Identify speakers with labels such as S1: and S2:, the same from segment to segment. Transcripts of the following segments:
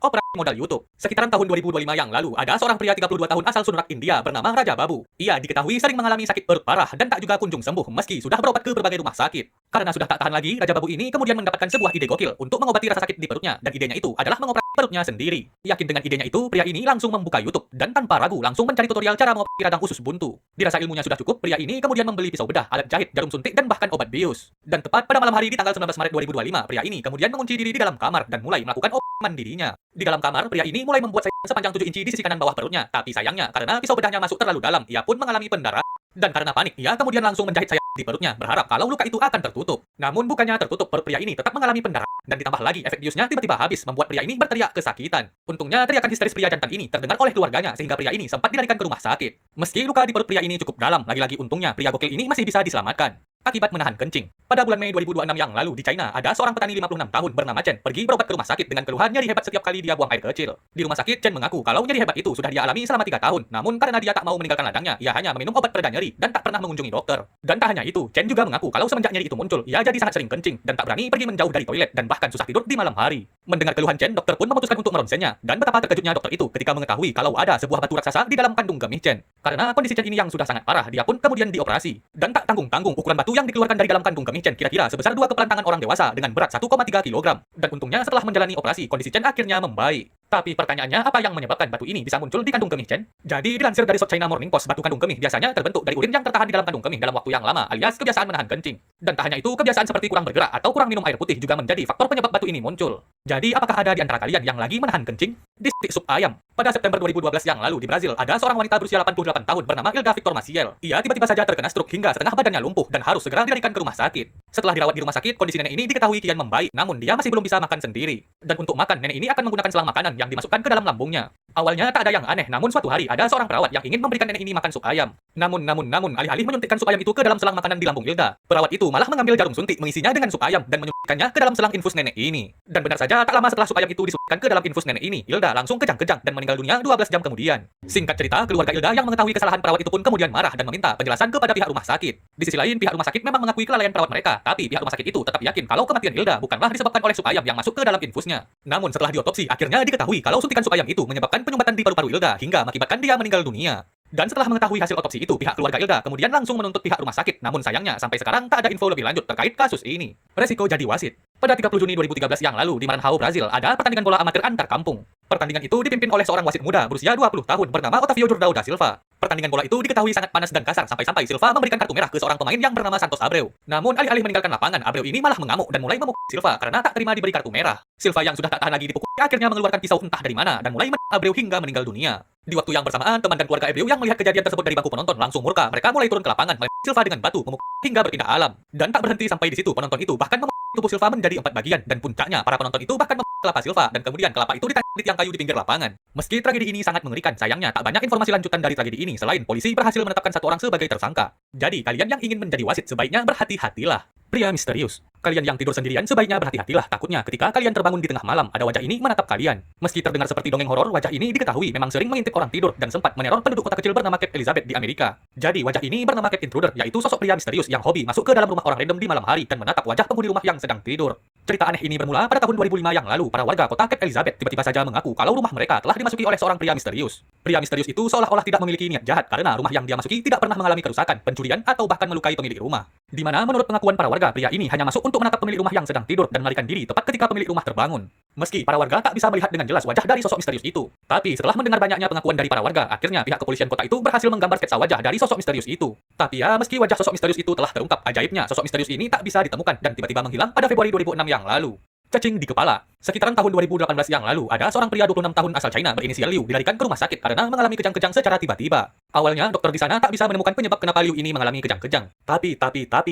S1: Operasi modal YouTube. Sekitaran tahun 2025 yang lalu, ada seorang pria 32 tahun asal Sumerak, India bernama Raja Babu. Ia diketahui sering mengalami sakit perut parah dan tak juga kunjung sembuh meski sudah berobat ke berbagai rumah sakit. Karena sudah tak tahan lagi, Raja Babu ini kemudian mendapatkan sebuah ide gokil untuk mengobati rasa sakit di perutnya, dan idenya itu adalah mengoperasi perutnya sendiri. Yakin dengan idenya itu, pria ini langsung membuka YouTube dan tanpa ragu langsung mencari tutorial cara mengoperasi radang usus buntu. Dirasa ilmunya sudah cukup, pria ini kemudian membeli pisau bedah, alat jahit, jarum suntik, dan bahkan obat bius. Dan tepat pada malam hari di tanggal 19 Maret 2025, pria ini kemudian mengunci diri di dalam kamar dan mulai melakukan obat mandirinya. Di dalam kamar, pria ini mulai membuat sayang sepanjang 7 inci di sisi kanan bawah perutnya. Tapi sayangnya, karena pisau bedahnya masuk terlalu dalam, ia pun mengalami pendarahan. Dan karena panik, ia kemudian langsung menjahit sayang di perutnya, berharap kalau luka itu akan tertutup. Namun bukannya tertutup, perut pria ini tetap mengalami pendarahan. Dan ditambah lagi, efek biusnya tiba-tiba habis, membuat pria ini berteriak kesakitan. Untungnya, teriakan histeris pria jantan ini terdengar oleh keluarganya, sehingga pria ini sempat dilarikan ke rumah sakit. Meski luka di perut pria ini cukup dalam, lagi-lagi untungnya, pria gokil ini masih bisa diselamatkan akibat menahan kencing. Pada bulan Mei 2026 yang lalu di China, ada seorang petani 56 tahun bernama Chen pergi berobat ke rumah sakit dengan keluhan nyeri hebat setiap kali dia buang air kecil. Di rumah sakit, Chen mengaku kalau nyeri hebat itu sudah dia alami selama 3 tahun. Namun karena dia tak mau meninggalkan ladangnya, ia hanya meminum obat pereda nyeri dan tak pernah mengunjungi dokter. Dan tak hanya itu, Chen juga mengaku kalau semenjak nyeri itu muncul, ia jadi sangat sering kencing dan tak berani pergi menjauh dari toilet dan bahkan susah tidur di malam hari. Mendengar keluhan Chen, dokter pun memutuskan untuk meronsennya. Dan betapa terkejutnya dokter itu ketika mengetahui kalau ada sebuah batu raksasa di dalam kandung kemih Chen. Karena kondisi Chen ini yang sudah sangat parah, dia pun kemudian dioperasi. Dan tak tanggung-tanggung, ukuran batu yang dikeluarkan dari dalam kandung kemih Chen kira-kira sebesar 2 kepelan tangan orang dewasa dengan berat 1,3 kg. Dan untungnya setelah menjalani operasi, kondisi Chen akhirnya membaik. Tapi pertanyaannya, apa yang menyebabkan batu ini bisa muncul di kandung kemih Chen? Jadi dilansir dari South China Morning Post, batu kandung kemih biasanya terbentuk dari urin yang tertahan di dalam kandung kemih dalam waktu yang lama, alias kebiasaan menahan kencing. Dan tak hanya itu, kebiasaan seperti kurang bergerak atau kurang minum air putih juga menjadi faktor penyebab batu ini muncul. Jadi apakah ada di antara kalian yang lagi menahan kencing? Di stik sup ayam. Pada September 2012 yang lalu di Brazil, ada seorang wanita berusia 88 tahun bernama Hilda Victor Maciel. Ia tiba-tiba saja terkena stroke hingga setengah badannya lumpuh dan harus segera dilarikan ke rumah sakit. Setelah dirawat di rumah sakit, kondisi nenek ini diketahui kian membaik, namun dia masih belum bisa makan sendiri. Dan untuk makan, nenek ini akan menggunakan selang makanan yang dimasukkan ke dalam lambungnya. Awalnya tak ada yang aneh, namun suatu hari ada seorang perawat yang ingin memberikan nenek ini makan sup ayam. Namun, alih-alih menyuntikkan sup ayam itu ke dalam selang makanan di lambung Hilda, perawat itu malah mengambil jarum suntik mengisinya dengan sup ayam dan menyuntikkannya ke dalam selang infus nenek ini. Dan benar saja, tak lama setelah sup ayam itu disuntikkan ke dalam infus nenek ini, Hilda langsung kejang-kejang dan meninggal dunia 12 jam kemudian. Singkat cerita, keluarga Hilda yang mengetahui kesalahan perawat itu pun kemudian marah dan meminta penjelasan kepada pihak rumah sakit. Di sisi lain, pihak rumah sakit memang mengakui kelalaian perawat mereka, tapi pihak rumah sakit itu tetap yakin kalau kematian Hilda bukanlah disebabkan oleh sup ayam yang masuk ke dalam infusnya. Namun setelah diotopsi, akhirnya diketahui kalau suntikan sup ayam itu menyebabkan penyumbatan di paru-paru Hilda hingga mengakibatkan dia meninggal dunia. Dan setelah mengetahui hasil otopsi itu, pihak keluarga Hilda kemudian langsung menuntut pihak rumah sakit. Namun sayangnya, sampai sekarang tak ada info lebih lanjut terkait kasus ini. Resiko jadi wasit. Pada 30 Juni 2013 yang lalu di Maranhão, Brazil, ada pertandingan bola amatir antar kampung. Pertandingan itu dipimpin oleh seorang wasit muda berusia 20 tahun bernama Otávio Jordão da Silva. Pertandingan bola itu diketahui sangat panas dan kasar sampai-sampai Silva memberikan kartu merah ke seorang pemain yang bernama Santos Abreu. Namun alih-alih meninggalkan lapangan, Abreu ini malah mengamuk dan mulai memukul Silva karena tak terima diberi kartu merah. Silva yang sudah tak tahan lagi dipukul akhirnya mengeluarkan pisau entah dari mana dan mulai menembak Abreu hingga meninggal dunia. Di waktu yang bersamaan, teman dan keluarga Abreu yang melihat kejadian tersebut dari bangku penonton langsung murka. Mereka mulai turun ke lapangan, melempar Silva dengan batu, memukul hingga berpindah alam. Dan tak berhenti sampai di situ, penonton itu bahkan memukul tubuh Silva menjadi 4 bagian, dan puncaknya para penonton itu bahkan memukul kelapa Silva dan kemudian kelapa itu ditancap di tiang kayu di pinggir lapangan. Meski tragedi ini sangat mengerikan, sayangnya tak banyak informasi lanjutan dari tragedi ini selain polisi berhasil menetapkan 1 orang sebagai tersangka. Jadi kalian yang ingin menjadi wasit sebaiknya berhati-hatilah. Pria misterius. Kalian yang tidur sendirian sebaiknya berhati-hatilah, takutnya ketika kalian terbangun di tengah malam ada wajah ini menatap kalian. Meski terdengar seperti dongeng horor, wajah ini diketahui memang sering mengintip orang tidur dan sempat meneror penduduk kota kecil bernama Cape Elizabeth di Amerika. Jadi wajah ini bernama Cape Intruder, yaitu sosok pria misterius yang hobi masuk ke dalam rumah orang random di malam hari dan menatap wajah penghuni rumah yang sedang tidur. Cerita aneh ini bermula pada tahun 2005 yang lalu. Para warga kota Cape Elizabeth tiba-tiba saja mengaku kalau rumah mereka telah dimasuki oleh seorang pria misterius. Pria misterius itu seolah-olah tidak memiliki niat jahat karena rumah yang dia masuki tidak pernah mengalami kerusakan, pencurian, atau bahkan melukai pemilik rumah. Di mana menurut pengakuan para warga, pria ini hanya masuk untuk menatap pemilik rumah yang sedang tidur dan melarikan diri tepat ketika pemilik rumah terbangun. Meski para warga tak bisa melihat dengan jelas wajah dari sosok misterius itu, tapi setelah mendengar banyaknya pengakuan dari para warga, akhirnya pihak kepolisian kota itu berhasil menggambar sketsa wajah dari sosok misterius itu. Tapi ya, meski wajah sosok misterius itu telah terungkap, ajaibnya sosok misterius ini tak bisa ditemukan dan tiba-tiba menghilang pada Februari 2006 yang lalu. Cacing di kepala. Sekitaran tahun 2018 yang lalu, ada seorang pria 26 tahun asal China berinisial Liu dilarikan ke rumah sakit karena mengalami kejang-kejang secara tiba-tiba. Awalnya, dokter di sana tak bisa menemukan penyebab kenapa Liu ini mengalami kejang-kejang. Tapi,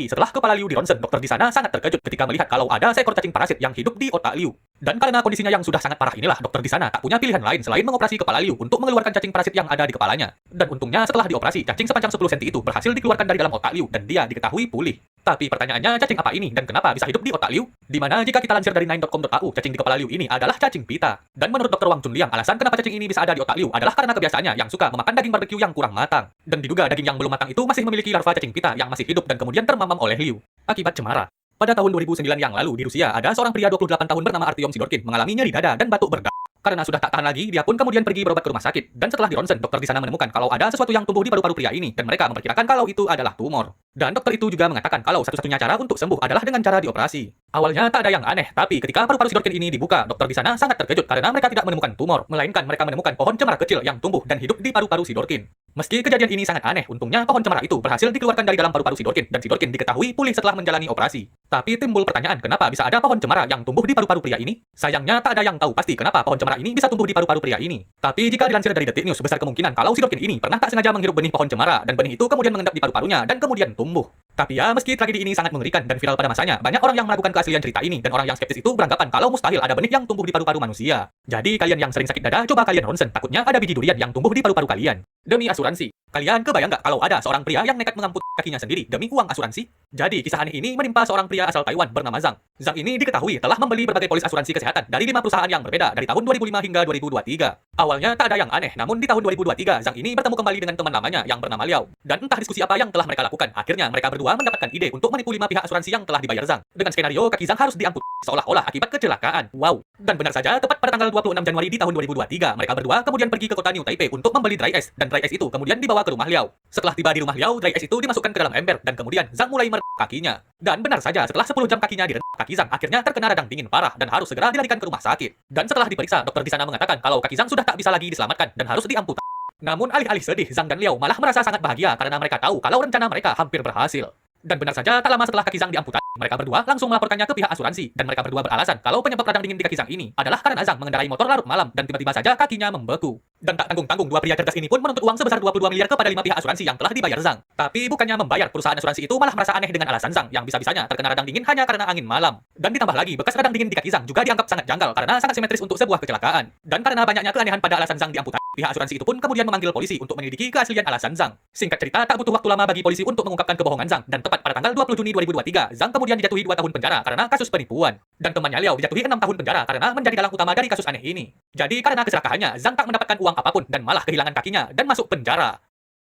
S1: setelah kepala Liu dironsen, dokter di sana sangat terkejut ketika melihat kalau ada seekor cacing parasit yang hidup di otak Liu. Dan karena kondisinya yang sudah sangat parah inilah, dokter di sana tak punya pilihan lain selain mengoperasi kepala Liu untuk mengeluarkan cacing parasit yang ada di kepalanya. Dan untungnya setelah dioperasi, cacing sepanjang 10 cm itu berhasil dikeluarkan dari dalam otak Liu dan dia diketahui pulih. Tapi pertanyaannya, cacing apa ini dan kenapa bisa hidup di otak Liu? Dimana jika kita lansir dari 9.com.au, cacing di kepala Liu ini adalah cacing pita. Dan menurut Dr. Wang Chunliang, alasan kenapa cacing ini bisa ada di otak Liu adalah karena kebiasaannya yang suka memakan daging barbecue yang kurang matang. Dan diduga daging yang belum matang itu masih memiliki larva cacing pita yang masih hidup dan kemudian termamam oleh Liu akibat cemara. Pada tahun 2009 yang lalu di Rusia, ada seorang pria 28 tahun bernama Artyom Sidorkin mengalami nyeri dada dan batuk berdarah. Karena sudah tak tahan lagi, dia pun kemudian pergi berobat ke rumah sakit. Dan setelah dironsen, dokter di sana menemukan kalau ada sesuatu yang tumbuh di paru-paru pria ini, dan mereka memperkirakan kalau itu adalah tumor. Dan dokter itu juga mengatakan kalau satu-satunya cara untuk sembuh adalah dengan cara dioperasi. Awalnya tak ada yang aneh, tapi ketika paru-paru Sidorkin ini dibuka, dokter di sana sangat terkejut karena mereka tidak menemukan tumor, melainkan mereka menemukan pohon cemara kecil yang tumbuh dan hidup di paru-paru Sidorkin. Meski kejadian ini sangat aneh, untungnya pohon cemara itu berhasil dikeluarkan dari dalam paru-paru Sidorkin, dan Sidorkin diketahui pulih setelah menjalani operasi. Tapi timbul pertanyaan, kenapa bisa ada pohon cemara yang tumbuh di paru-paru pria ini? Sayangnya tak ada yang tahu pasti kenapa pohon cemara ini bisa tumbuh di paru-paru pria ini. Tapi jika dilansir dari Detik News, besar kemungkinan kalau Sidorkin ini pernah tak sengaja menghirup benih pohon cemara, dan benih itu kemudian mengendap di paru-parunya dan kemudian tumbuh. Tapi ya, meski tragedi ini sangat mengerikan dan viral pada masanya, banyak orang yang meragukan keaslian cerita ini, dan orang yang skeptis itu beranggapan kalau mustahil ada benih yang tumbuh di paru-paru manusia. Jadi kalian yang sering sakit dada, coba kalian ronsen, takutnya ada biji durian yang tumbuh di paru-paru kalian. Demi asuransi. Kalian kebayang nggak kalau ada seorang pria yang nekat mengamput kakinya sendiri demi uang asuransi? Jadi kisah aneh ini menimpa seorang pria asal Taiwan bernama Zhang. Zhang ini diketahui telah membeli berbagai polis asuransi kesehatan dari 5 perusahaan yang berbeda dari tahun 2005 hingga 2023. Awalnya tak ada yang aneh, namun di tahun 2023 Zhang ini bertemu kembali dengan teman lamanya yang bernama Liao. Dan entah diskusi apa yang telah mereka lakukan, akhirnya mereka berdua mendapatkan ide untuk menipu 5 pihak asuransi yang telah dibayar Zhang. Dengan skenario kaki Zhang harus diamput seolah-olah akibat kecelakaan. Wow. Dan benar saja, tepat pada tanggal 26 Januari di tahun 2023, mereka berdua kemudian pergi ke kota New Taipei untuk membeli dry ice, dan dry ice itu kemudian dibawa ke rumah Liao. Setelah tiba di rumah Liao, dry ice itu dimasukkan ke dalam ember, dan kemudian Zhang mulai meredam kakinya. Dan benar saja, setelah 10 jam kakinya direndam, kaki Zhang akhirnya terkena radang dingin parah dan harus segera dilarikan ke rumah sakit. Dan setelah diperiksa, dokter di sana mengatakan kalau kaki Zhang sudah tak bisa lagi diselamatkan dan harus diamputasi. Namun alih-alih sedih, Zhang dan Liao malah merasa sangat bahagia karena mereka tahu kalau rencana mereka hampir berhasil. Dan benar saja, tak lama setelah kaki Zhang diamputasi, mereka berdua langsung melaporkannya ke pihak asuransi, dan mereka berdua beralasan kalau penyebab radang dingin di kaki Zhang ini adalah karena Zhang mengendarai motor larut malam dan tiba-tiba saja kakinya membeku. Dan tak tanggung-tanggung, dua pria cerdas ini pun menuntut uang sebesar 22 miliar kepada 5 pihak asuransi yang telah dibayar Zhang. Tapi bukannya membayar, perusahaan asuransi itu malah merasa aneh dengan alasan Zhang yang bisa-bisanya terkena radang dingin hanya karena angin malam. Dan ditambah lagi, bekas radang dingin di kaki Zhang juga dianggap sangat janggal karena sangat simetris untuk sebuah kecelakaan. Dan karena banyaknya keanehan pada alasan Zhang diamputasi, pihak asuransi itu pun kemudian memanggil polisi untuk menyelidiki keaslian alasan Zhang. Singkat cerita, tak butuh waktu lama bagi polisi untuk mengungkapkan kebohongan Zhang, dan tepat pada tanggal 20 Juni 2023, Zhang kemudian dijatuhi 2 tahun penjara karena kasus penipuan. Dan temannya Liao dijatuhi 6 tahun penjara karena menjadi dalang utama dari kasus aneh ini. Jadi karena keserakahannya, Zhang tak mendapatkan uang apapun dan malah kehilangan kakinya dan masuk penjara.